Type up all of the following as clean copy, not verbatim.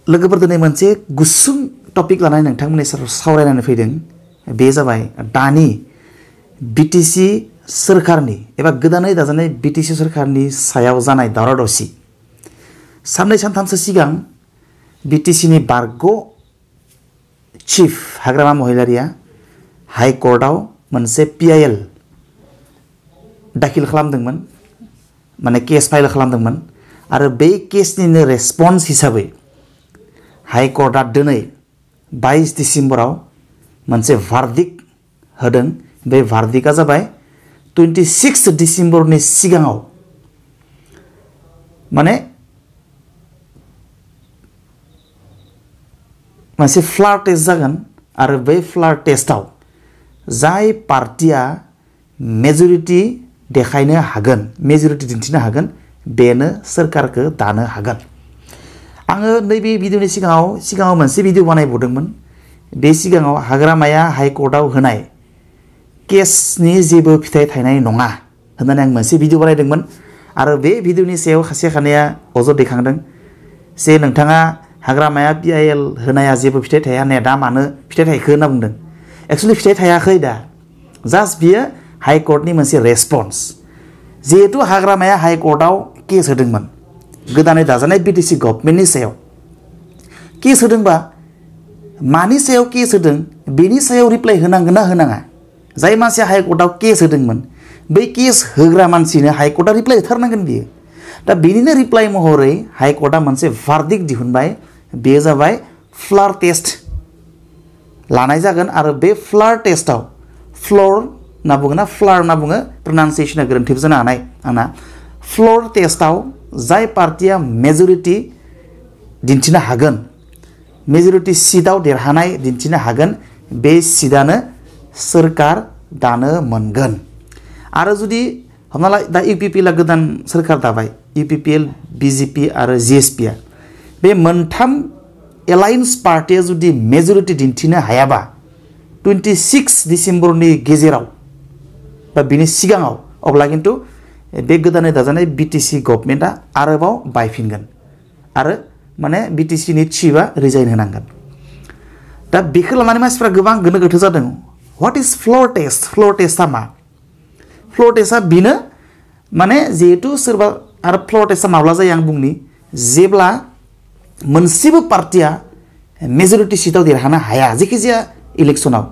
लोगोफोर दिनै मोनसे गुसुं टपिक लानानै नोंथांमोननि सावरायनानै फैदों। बे जाबाय दानि बिटिसि सोरखारनि एबा गोदानै दाजानाय बिटिसि सोरखारनि सायाव जानाय दावराव-दावसि। साननै सानथामसो सिगां बिटिसिनि बारग' चिफ हाग्रामा महिलारिया हाइकर्टआव मोनसे PIL दाखिल खालामदोंमोन, माने केस फाइल खालामदोंमोन आरो बे केसनिनो रेसपन्स हिसाबै हाइकर्टआ दिनै 22 डिसेम्बराव मोनसे भार्डिक्ट होदों। बे भार्डिक्टआ जाबाय 26 डिसेम्बरनि सिगाङाव माने मोनसे फ्लार टेस्ट जागोन आरो बे फ्लार टेस्टआव जाय पार्टिया मेजरिटी देखायनो हागोन, मेजरिटी दिन्थिनो हागोन, बेनो सोरखारखौ दानो हागोन। आङो नैबे भिडिअनि सिगाङाव मोनसे भिडिअ बानायबावदोंमोन। बे सिगाङाव हाग्रामाया हाइकर्टआव होनाय केसनि जेबो फिथाइ थायनाय नङा होननानै आं मोनसे भिडिअ बानायदोंमोन आरो बे भिडिअनि सायाव खासे खानैया अजद दैखांदों जे नोंथाङा हाग्रामाया PIL होनाया जेबो फिथाइ थाया होननाया दा मानो फिथाइ थायखो होनना बुंदों। एक्चुअलि फिथाइ थायाखै दा, जास्ट बियो हाइकर्टनि मोनसे रेसपन्स। जिहेतु हाग्रामाया हाइकर्टआव केस होदोंमोन गोदानै दाजानाय बिटिसि गभर्नमेन्टनि सायाव केस होदोंबा मानि सायाव केस होदों बेनि सायाव रिप्लाइ होनांगोन ना होनाङा। जाय मानसिया हाइकर्टआव केस होदोंमोन बै केस होग्रा मानसिनो हाइकर्टआ रिप्लाइ होथारनांगोन बियो। दा बेनिनो रिप्लाइ महरै हाइकर्टआ मोनसे भार्डिक्ट दिहुनबाय। बेयो जाबाय फ्लार टेस्ट लानाय जागोन आरो बे फ्लार टेस्टआव फ्लर होनना बुङो ना फ्लार होनना बुङो, प्रनाउन्सिएसना गोरोन्थिबो जानो हानाय आंना। फ्लर टेस्टआव जाय पार्टिया मेजरिटी दिन्थिनो हागोन, मेजरिटी सिटआव देरहानाय दिन्थिनो हागोन, बे सिटआनो सोरखार दानो मोनगोन। आरो जुदि हमना ला दा UPPL गोदान सोरखार दाबाय, UPPL, BJP आरो GSP आ बे मोनथाम एलायन्स पार्टिया जुदि मेजरिटी दिन्थिनो हायाबा 26 डिसेम्बरनि गेजेराव बा बिनि सिगाङाव, अब्ला खिन्थु बे गोदानै दाजानाय बिटिसि गभर्नमेन्टआ आरोबाव बायफिनगोन आरो माने बिटिसिनि चिफआ रिजाइन होनांगोन। दा बेखौ लानानै मानसिफ्रा गोबां गोनो गोथो जादों। What is flirt test? Flirt टेस्टआ मा? फ्लर टेस्टआ बेनो माने जिहेतु सोरबा आरो फ्लर टेस्टआ माब्ला जायो आं बुंनि, जेब्ला मोनसेबो पार्टिया मेजरिटी सिटआव देरहानो हाया जायखिजाया इलेक्शनाव,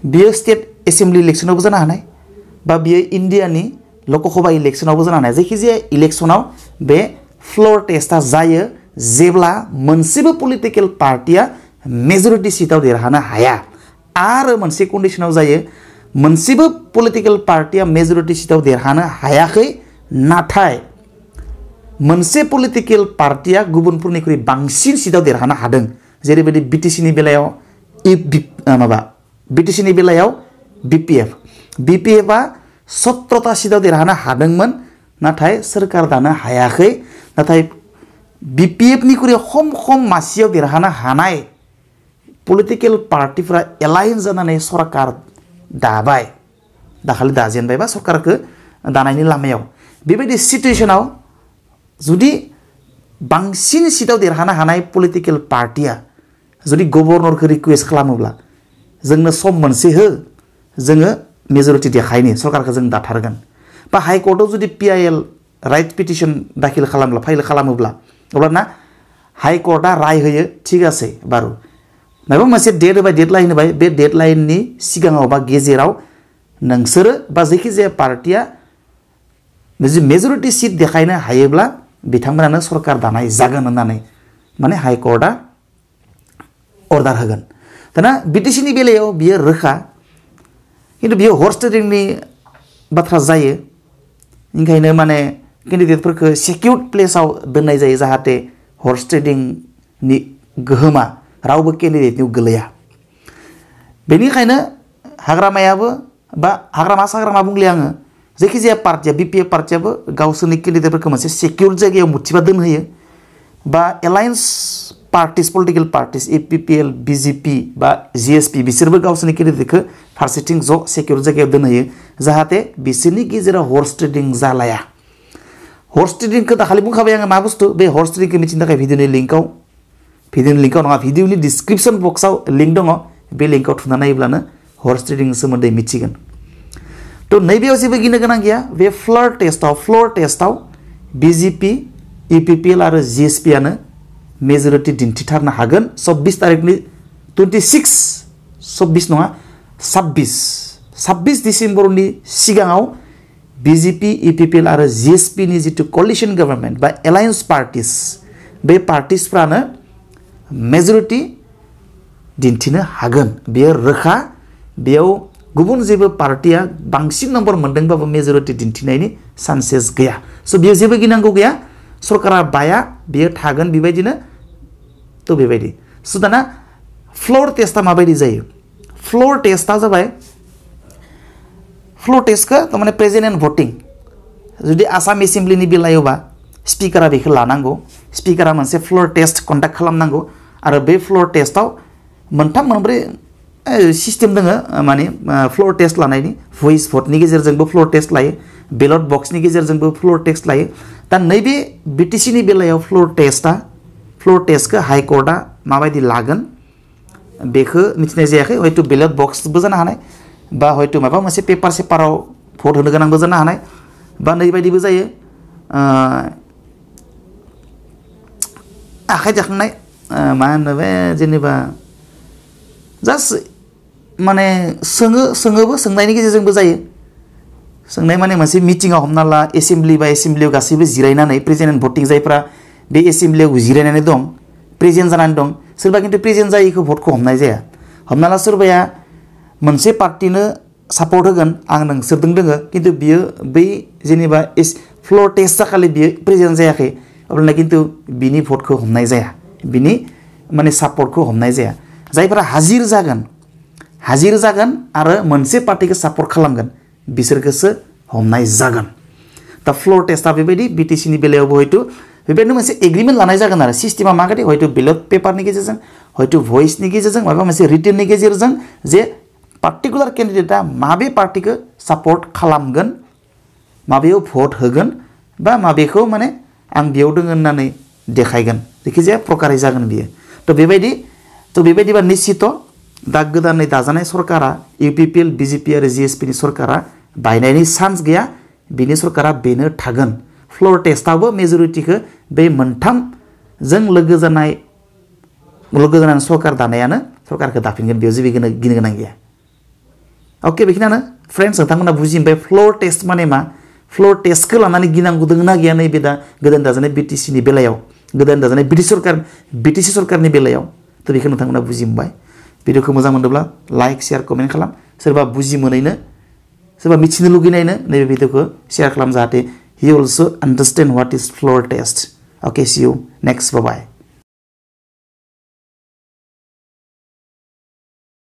बियो स्टेट एसेम्बलि इलेक्शनावबो जानो हानाय बा बियो इन्डियानि लकसभा इलेक्शनावबो जानो हानाय, जायखिजाया इलेक्शनाव बे फ्लर टेस्टआ जायो जेब्ला मोनसेबो पलिटिकेल पार्टिया मेजरिटी सिटआव देरहानो हाया। आरो मोनसे कन्डिशनाव जायो मोनसेबो पलिटिकेल पार्टिया मेजरिटी सिटआव देरहानो हायाखै, नाथाय मोनसे पलिटिकेल पार्टिया गुबुनफोरनिख्रुइ बांसिन सिटआव देरहानो हादों। जेरैबायदि बिटिसिनि बेलायाव बिटिसिनि बेलायाव BPFआ 17टा सिटआव देरहानो हादोंमोन, नाथाय सोरखार दानो हायाखै। नाथाय BPFनिख्रुइ खम मासियाव देरहानो हानाय पलिटिकेल पार्टिफ्रा एलायन्स जानानै सरकार दाबाय, दाखालि दाजेनबाय बा सरकारखौ दानायनि लामायाव। बेबायदि सिटुएसनाव जुदि बांसिन सिटआव देरहानो हानाय पलिटिकेल पार्टिया जुदि गभर्नरखौ रिक्वेस्ट खालामोब्ला जोंनो सम मोनसे हो, जोङो मेजरिटी देखायनि, सरकारखौ जों दाथारगोन। बा हाइकर्टआव जुदि PIL राइट पिटिसन दाखिल खालामब्ला फाइल खालामोब्ला अब्लाना हाइकर्टआ राय होयो, थिग आसे बारु माबा मोनसे डेट होबाय, डेडलाइन होबाय, बे डेडलाइननि सिगाङाव बा गेजेराव नोंसोरो बा जायखिजाया पार्टिया मेजरिटी सिट देखायनो हायोब्ला बिथांमोनानो सरकार दानाय जागोन होननानै माने हाइकर्टआ अर्डार होगोन। दाना बिटिसिनि बेलायाव बियो रोखा, खिन्थु बियो हर्स ट्रेडिंनि बाथ्रा जायो। ओंखायनो माने केन्डिडेटफोरखौ सिकिउर्ड प्लेसाव दोननाय जायो जाहाथे हर्स ट्रेडिंनि गोहोमा रावबो केन्डिडेटनियाव गोलैया। बेनिखायनो हाग्रामायाबो बा हाग्रामा बुंले आङो, जायखिजाया पार्टिया BPF पार्टियाबो गावसोरनि केन्डिडेटफोरखौ मोनसे सिकिउर्ड जायगायाव मुथिबा दोनहोयो बा alliance parties, political parties UPPL, BJP बा GSP बिसोरबो गावसोरनि केन्डिडेटखौ फारसेथिं ज' सिकिउर्ड जायगायाव दोनहोयो जाहाथे बिसोरनि गेजेराव हर्स ट्रेडिं जालाया। हर्स ट्रेडिंखौ दाखालि बुंखाबाय आङो मा बुस्थु, बे हर्स ट्रेडिंखौ मिथिनो थाखाय भिडिअनि लिंकआव भिडिअनि लिंकआव नङा भिडिअनि डिसक्रिपसन बक्सआव लिंक दङ बे लिंकआव थुना नायोब्लानो हर्स ट्रेडिंनि सोमोन्दै मिथिगोन तो नैबेयाव जेबो गिनो गोनां गैया बे फ्लोर टेस्टआव बीजेपी यूपीपीएल आरो जीएसपी आनो मेजरिटी दिन्थिथारनो हागोन 24 तारिखनि 24 नङा 26 डिसेम्बरनि सिगाङाव बीजेपी यूपीपीएल आरो जीएसपी नि जितु कोलिशन गभर्नमेंट बा एलायंस पार्टीज बे पार्टीजफ्रानो मेजरिटी दिन्थिनो हागोन बेयो रोखा बेयाव गुबुन जेबो पार्टीया बांसिन नम्बर मोनदोंबाबो मेजरिटी दिन्थिनायनि चान्सेस गैया सो बेयाव जेबो गिनांगौ गैया सरकारा बाया बेयो थागोन बेबायदिनो तो बेबायदि सो दाना फ्लोर टेस्टआ माबायदि जायो फ्लोर टेस्टआ जाबाय फ्लोर टेस्टखौ तारमाने प्रेजेन्ट एन्ड भटिं जुदि आसाम एसेम्ब्लिनि बेलायावबा स्पिकारा बेखौ लानांगौ स्पिकारा मोनसे फ्लोर टेस्ट कन्डाक्ट खालामनांगौ आरो बे फ्लोर टेस्टआव मोनथाम मोनब्रै सिस्टेम दङ माने फ्लोर टेस्ट लानायनि भइस भटनि गेजेरजोंबो फ्लोर टेस्ट लायो बेलट बक्सनि गेजेरजोंबो फ्लोर टेस्ट लायो दा नैबे बिटिसिनि बेलायाव फ्लोर टेस्टखौ हाइकर्टआ माबायदि लागोन बेखौ मिथिनाय जायाखै हयथ' बेलट बक्सबो जानो हानाय बा हयथ' माबा मोनसे पेपार सेपाराव भट होनो गोनांबो जानो हानाय बा नैबायदिबो जायो आखाइ जाखांनाय मा होनो बे जेनेबा जास्ट माने सोङोबो सोंनायनि गेजेरजोंबो जायो सोंनाय माने मोनसे मिटिङाव हमना ला एसेम्ब्लियाव गासैबो जिरायनानै प्रेजेन्ट एन्ड भटिं जायफ्रा बे एसेम्ब्लियाव जिरायनानै दं प्रेजेन्ट जानानै दं सोरबा खिन्थु प्रेजेन्ट जायैखौ भटखौ हमनाय जाया हमना ला सोरबाया मोनसे पार्टीनो सापर्ट होगोन आं नोंसोरदों दोङो खिन्थु बियो बै जेनेबा फ्लोर टेस्ट जाखालि बियो प्रेजेन्ट जायाखै अब्लाना खिन्थु बिनि भटखौ हमनाय जाया बिनि माने सापर्टखौ हमनाय जाया जायफोरा हाजिर जागोन आरो मोनसे पार्टीखौ सापर्ट खालामगोन बिसोरखौसो हमनाय जागोन दा फ्लोर टेस्टआ बेबायदि बिटिसिनि बेलायावबो हयथ' बेबायदिनो मोनसे एग्रिमेन्ट लानाय जागोन आरो सिस्टेमा माबायदि हयथ' बेलट पेपारनि गेजेरजों हयथ' भइसनि गेजेरजों माबा मोनसे रिटेननि गेजेरजों जे पार्टिकुलार केन्डिडेटआ माबे पार्टीखौ सापर्ट खालामगोन माबेयाव भट होगोन बा माबेखौ माने आं बेयाव दङ होननानै देखायगोन जायखिजाया प्रकारै जागोन बियो तो बेबायदिबा निश्चित दा गोदानै दाजानाय सरकारा यूपीपीएल बीजेपी आरो जीएसपी नि सरकारा बायनायनि चान्स गैया बिनि सरकारा बेनो थागोन फ्लोर टेस्टआवबो मेजरिटीखौ बे मोनथामजों लोगो जानाय सरकार दानायानो सरकारखौ दाफिनगोन बेयाव जेबो गिनो गोनां गैया ओके बेखिनियानो फ्रेन्ड्स नोंथांमोना बुजिबाय फ्लोर टेस्ट माने मा फ्लोर टेस्टखौ लानानै गिनांगौ दंना गैया नैबे दा गोदान दाजानाय बिटिसिनि बेलायाव गोदान दाजानाय बिटिसि सरकारनि बेलायाव तो बेखौ नोंथांमोना बुजि मोनबाय भिडिअखौ मोजां मोनदोंब्ला लाइक शेयार कमेन्ट खालाम सोरबा बुजि मोनैनो सोरबा मिथिनो लुगैनायनो नैबे भिडिअखौ शेयार खालाम जाहाथे he also understand what is floor test. Okay, see you next. Bye bye.